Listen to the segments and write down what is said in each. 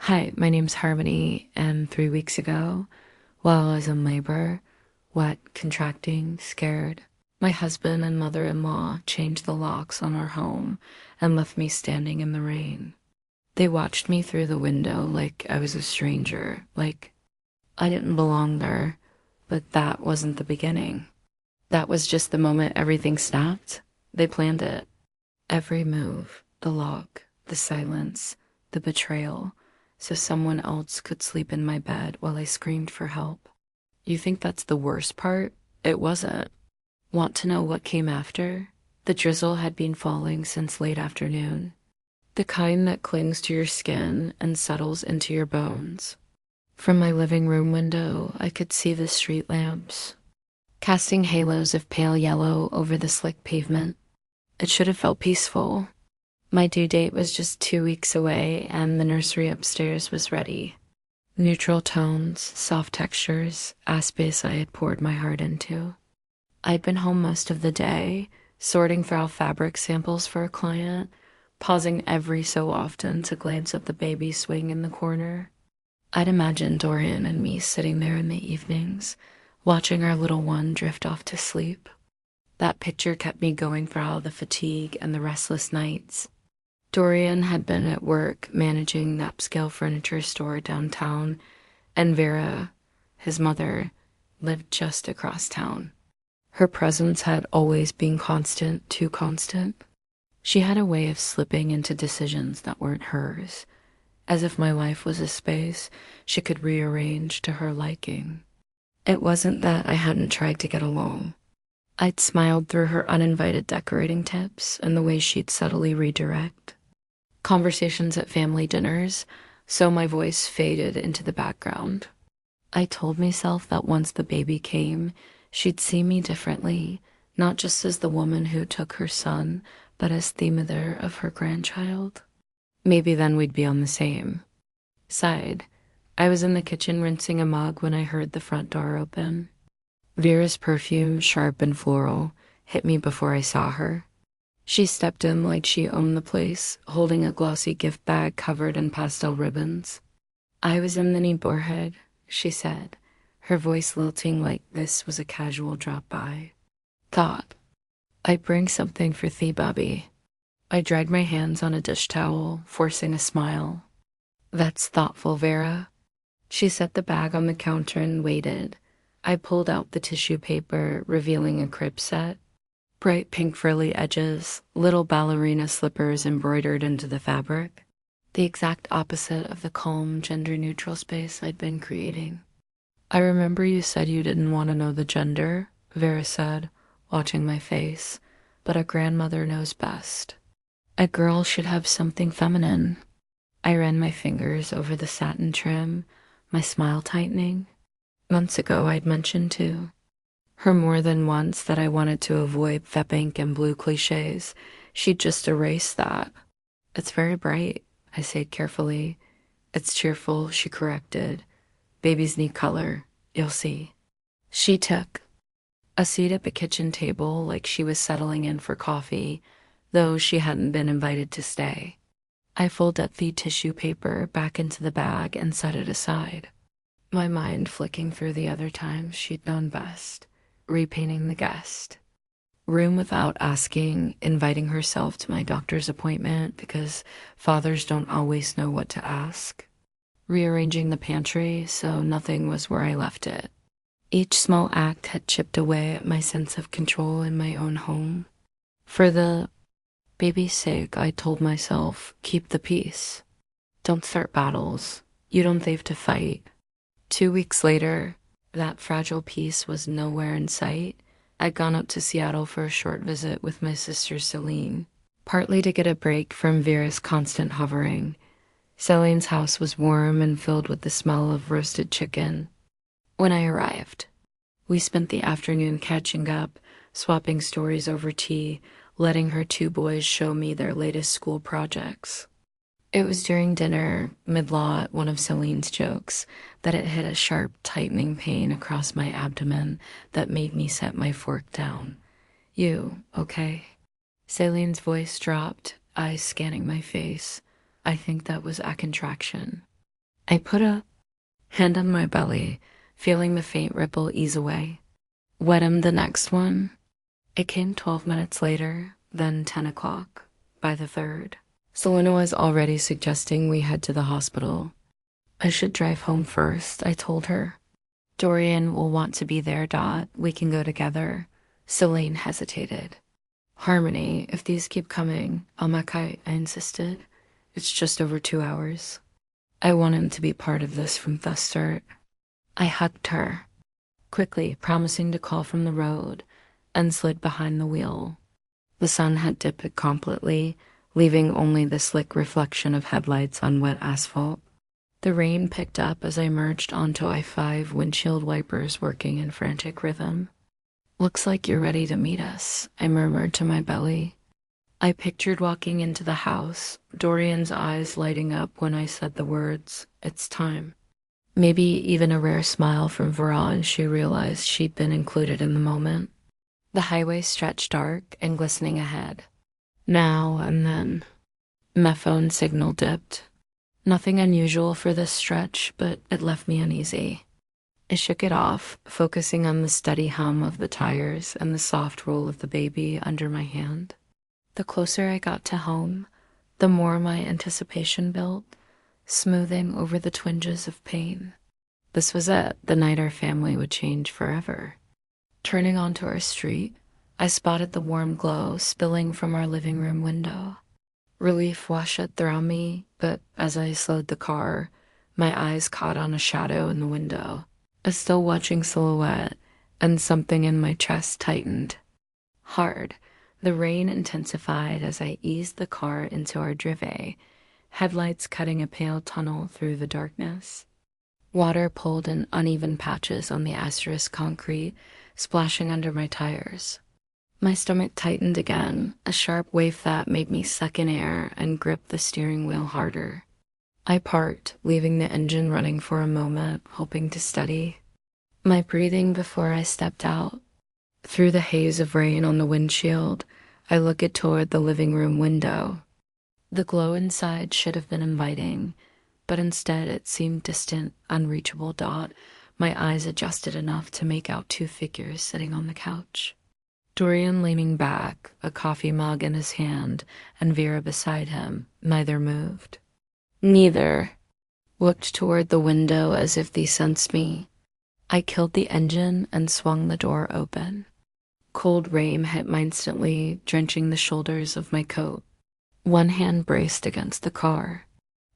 Hi, my name's Harmony, and 3 weeks ago, while I was in labor, wet, contracting, scared, my husband and mother-in-law changed the locks on our home and left me standing in the rain. They watched me through the window like I was a stranger, like I didn't belong there, but that wasn't the beginning. That was just the moment everything snapped. They planned it. Every move, the lock, the silence, the betrayal, so someone else could sleep in my bed while I screamed for help. You think that's the worst part? It wasn't. Want to know what came after? The drizzle had been falling since late afternoon. The kind that clings to your skin and settles into your bones. From my living room window, I could see the street lamps, casting halos of pale yellow over the slick pavement. It should have felt peaceful. My due date was just 2 weeks away, and the nursery upstairs was ready. Neutral tones, soft textures, a space I had poured my heart into. I'd been home most of the day, sorting through fabric samples for a client, pausing every so often to glance at the baby swing in the corner. I'd imagined Dorian and me sitting there in the evenings, watching our little one drift off to sleep. That picture kept me going for all the fatigue and the restless nights. Dorian had been at work managing the upscale furniture store downtown, and Vera, his mother, lived just across town. Her presence had always been constant, too constant. She had a way of slipping into decisions that weren't hers, as if my life was a space she could rearrange to her liking. It wasn't that I hadn't tried to get along. I'd smiled through her uninvited decorating tips and the way she'd subtly redirect conversations at family dinners, so my voice faded into the background. I told myself that once the baby came, she'd see me differently, not just as the woman who took her son, but as the mother of her grandchild. Maybe then we'd be on the same side. I was in the kitchen rinsing a mug when I heard the front door open. Vera's perfume, sharp and floral, hit me before I saw her. She stepped in like she owned the place, holding a glossy gift bag covered in pastel ribbons. "I was in the neighborhood," she said, her voice lilting like this was a casual drop-by. "Thought I'd bring something for thee, Bobby." I dried my hands on a dish towel, forcing a smile. "That's thoughtful, Vera." She set the bag on the counter and waited. I pulled out the tissue paper, revealing a crib set. Bright pink frilly edges, little ballerina slippers embroidered into the fabric. The exact opposite of the calm, gender-neutral space I'd been creating. "I remember you said you didn't want to know the gender," Vera said, watching my face, "but a grandmother knows best. A girl should have something feminine." I ran my fingers over the satin trim, my smile tightening. Months ago, I'd mentioned to her more than once that I wanted to avoid the pink and blue cliches. She'd just erased that. "It's very bright," I said carefully. "It's cheerful," she corrected. "Babies need color. You'll see." She took a seat at the kitchen table like she was settling in for coffee, though she hadn't been invited to stay. I folded the tissue paper back into the bag and set it aside, my mind flicking through the other times she'd known best, repainting the guest. Room without asking, inviting herself to my doctor's appointment because fathers don't always know what to ask. Rearranging the pantry so nothing was where I left it. Each small act had chipped away at my sense of control in my own home. For the baby's sake, I told myself, keep the peace. Don't start battles. You don't have to fight. 2 weeks later, that fragile peace was nowhere in sight. I'd gone up to Seattle for a short visit with my sister Celine, partly to get a break from Vera's constant hovering. Celine's house was warm and filled with the smell of roasted chicken. When I arrived, we spent the afternoon catching up, swapping stories over tea, letting her two boys show me their latest school projects. It was during dinner, mid-law at one of Celine's jokes, that it hit a sharp, tightening pain across my abdomen that made me set my fork down. "You, okay?" Celine's voice dropped, eyes scanning my face. I think that was a contraction. I put a hand on my belly, feeling the faint ripple ease away. Wet him the next one. It came 12 minutes later, then 10 o'clock, by the third. Selena was already suggesting we head to the hospital. I should drive home first, I told her. Dorian will want to be there, Dot. We can go together. Selene hesitated. Harmony, if these keep coming, I'll make I insisted. It's just over 2 hours. I want him to be part of this from the start. I hugged her, quickly promising to call from the road, and slid behind the wheel. The sun had dipped completely, leaving only the slick reflection of headlights on wet asphalt. The rain picked up as I merged onto I-5 windshield wipers working in frantic rhythm. Looks like you're ready to meet us, I murmured to my belly. I pictured walking into the house, Dorian's eyes lighting up when I said the words, "It's time." Maybe even a rare smile from Vera as she realized she'd been included in the moment. The highway stretched dark and glistening ahead. Now and then. My phone signal dipped. Nothing unusual for this stretch, but it left me uneasy. I shook it off, focusing on the steady hum of the tires and the soft roll of the baby under my hand. The closer I got to home, the more my anticipation built, smoothing over the twinges of pain. This was it, the night our family would change forever. Turning onto our street, I spotted the warm glow spilling from our living room window. Relief washed through me, but as I slowed the car, my eyes caught on a shadow in the window, a still watching silhouette, and something in my chest tightened. Hard, the rain intensified as I eased the car into our driveway, headlights cutting a pale tunnel through the darkness. Water pulled in uneven patches on the asterisk concrete, splashing under my tires. My stomach tightened again, a sharp wave that made me suck in air and grip the steering wheel harder. I parked, leaving the engine running for a moment, hoping to steady my breathing before I stepped out. Through the haze of rain on the windshield, I looked toward the living room window. The glow inside should have been inviting, but instead it seemed distant, unreachable. My eyes adjusted enough to make out two figures sitting on the couch. Dorian leaning back, a coffee mug in his hand, and Vera beside him. Neither moved. Neither looked toward the window as if they sensed me. I killed the engine and swung the door open. Cold rain hit me instantly, drenching the shoulders of my coat. One hand braced against the car.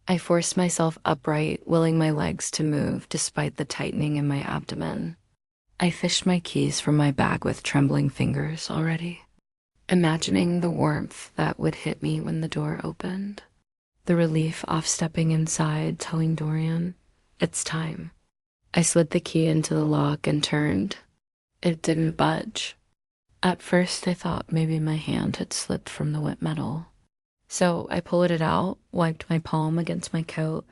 I forced myself upright, willing my legs to move despite the tightening in my abdomen. I fished my keys from my bag with trembling fingers already, imagining the warmth that would hit me when the door opened. The relief off stepping inside, telling Dorian, "It's time." I slid the key into the lock and turned. It didn't budge. At first I thought maybe my hand had slipped from the wet metal. So I pulled it out, wiped my palm against my coat,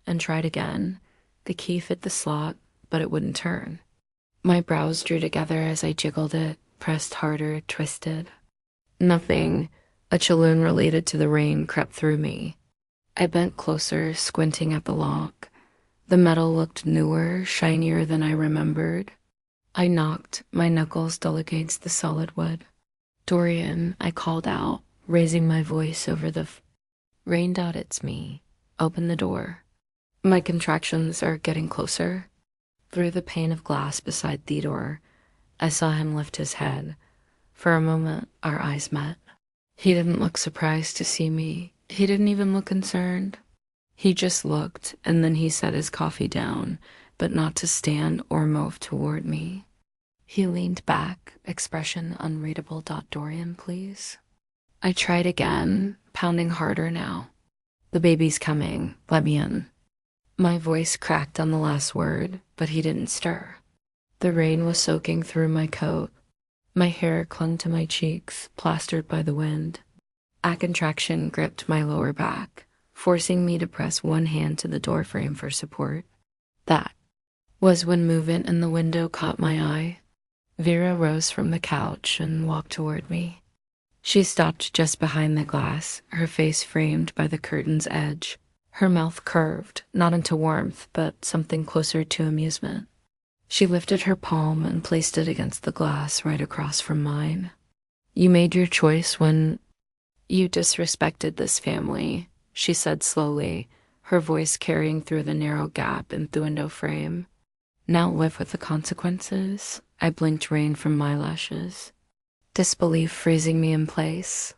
and tried again. The key fit the slot, but it wouldn't turn. My brows drew together as I jiggled it, pressed harder, twisted. Nothing, a chilloon related to the rain, crept through me. I bent closer, squinting at the lock. The metal looked newer, shinier than I remembered. I knocked, my knuckles dull against the solid wood. "Dorian," I called out, raising my voice over the rained out. "It's me. Open the door." My contractions are getting closer. Through the pane of glass beside Theodore, I saw him lift his head. For a moment, our eyes met. He didn't look surprised to see me. He didn't even look concerned. He just looked, and then he set his coffee down, but not to stand or move toward me. He leaned back, expression unreadable. "Dorian, please." I tried again, pounding harder now. "The baby's coming. Let me in." My voice cracked on the last word, but he didn't stir. The rain was soaking through my coat. My hair clung to my cheeks, plastered by the wind. A contraction gripped my lower back, forcing me to press one hand to the doorframe for support. That was when movement in the window caught my eye. Vera rose from the couch and walked toward me. She stopped just behind the glass, her face framed by the curtain's edge. Her mouth curved, not into warmth, but something closer to amusement. She lifted her palm and placed it against the glass right across from mine. You made your choice when you disrespected this family, she said slowly, her voice carrying through the narrow gap in the window frame. Now live with the consequences. I blinked rain from my lashes, disbelief freezing me in place.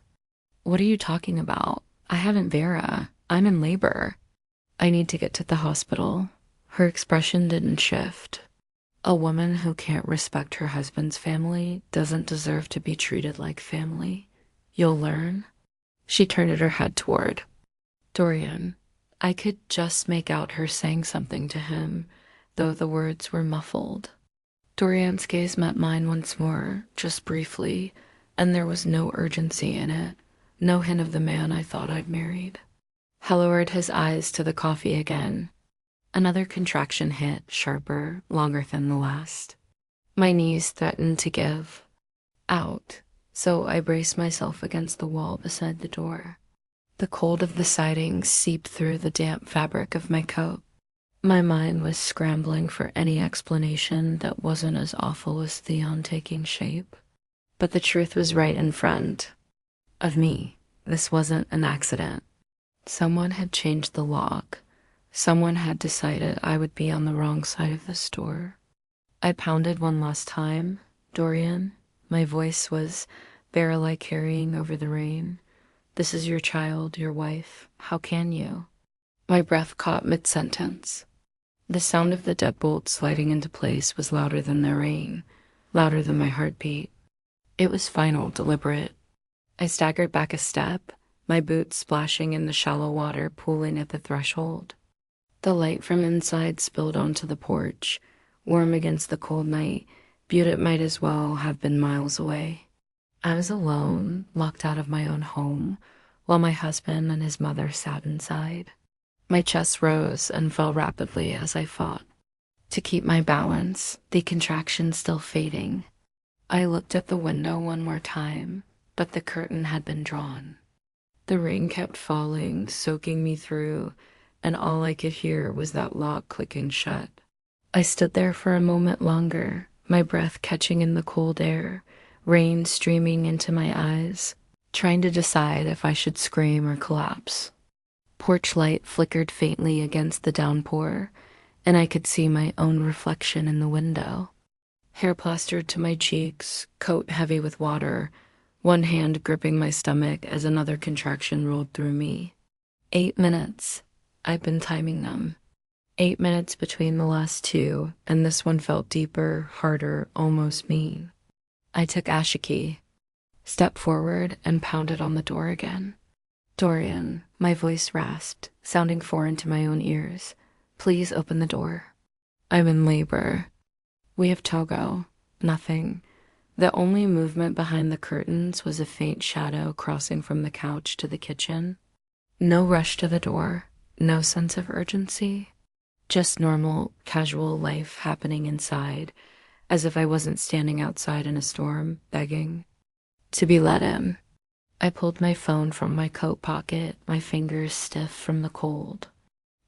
What are you talking about? I haven't Vera. I'm in labor. I need to get to the hospital. Her expression didn't shift. A woman who can't respect her husband's family doesn't deserve to be treated like family. You'll learn. She turned her head toward Dorian. I could just make out her saying something to him, though the words were muffled. Dorian's gaze met mine once more, just briefly, and there was no urgency in it, no hint of the man I thought I'd married. He lowered his eyes to the coffee again. Another contraction hit, sharper, longer than the last. My knees threatened to give out, so I braced myself against the wall beside the door. The cold of the siding seeped through the damp fabric of my coat. My mind was scrambling for any explanation that wasn't as awful as Theon taking shape. But the truth was right in front of me. This wasn't an accident. Someone had changed the lock. Someone had decided I would be on the wrong side of the store. I pounded one last time. Dorian. My voice was barrel-like carrying over the rain. This is your child, your wife. How can you? My breath caught mid-sentence. The sound of the deadbolt sliding into place was louder than the rain, louder than my heartbeat. It was final, deliberate. I staggered back a step, my boots splashing in the shallow water pooling at the threshold. The light from inside spilled onto the porch, warm against the cold night, viewed it might as well have been miles away. I was alone, locked out of my own home, while my husband and his mother sat inside. My chest rose and fell rapidly as I fought to keep my balance, the contraction still fading. I looked at the window one more time, but the curtain had been drawn. The rain kept falling, soaking me through, and all I could hear was that lock clicking shut. I stood there for a moment longer, my breath catching in the cold air, rain streaming into my eyes, trying to decide if I should scream or collapse. Porch light flickered faintly against the downpour, and I could see my own reflection in the window. Hair plastered to my cheeks, coat heavy with water, one hand gripping my stomach as another contraction rolled through me. 8 minutes. I'd been timing them. 8 minutes between the last two, and this one felt deeper, harder, almost mean. I took Ashiki, stepped forward, and pounded on the door again. Dorian, my voice rasped, sounding foreign to my own ears. Please open the door. I'm in labor. We have Togo. Nothing. The only movement behind the curtains was a faint shadow crossing from the couch to the kitchen. No rush to the door, no sense of urgency. Just normal, casual life happening inside, as if I wasn't standing outside in a storm, begging to be let in. I pulled my phone from my coat pocket, my fingers stiff from the cold.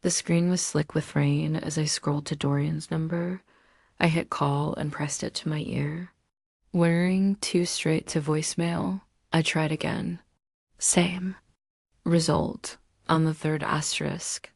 The screen was slick with rain as I scrolled to Dorian's number. I hit call and pressed it to my ear. Wiring too straight to voicemail, I tried again. Same. Result on the third asterisk.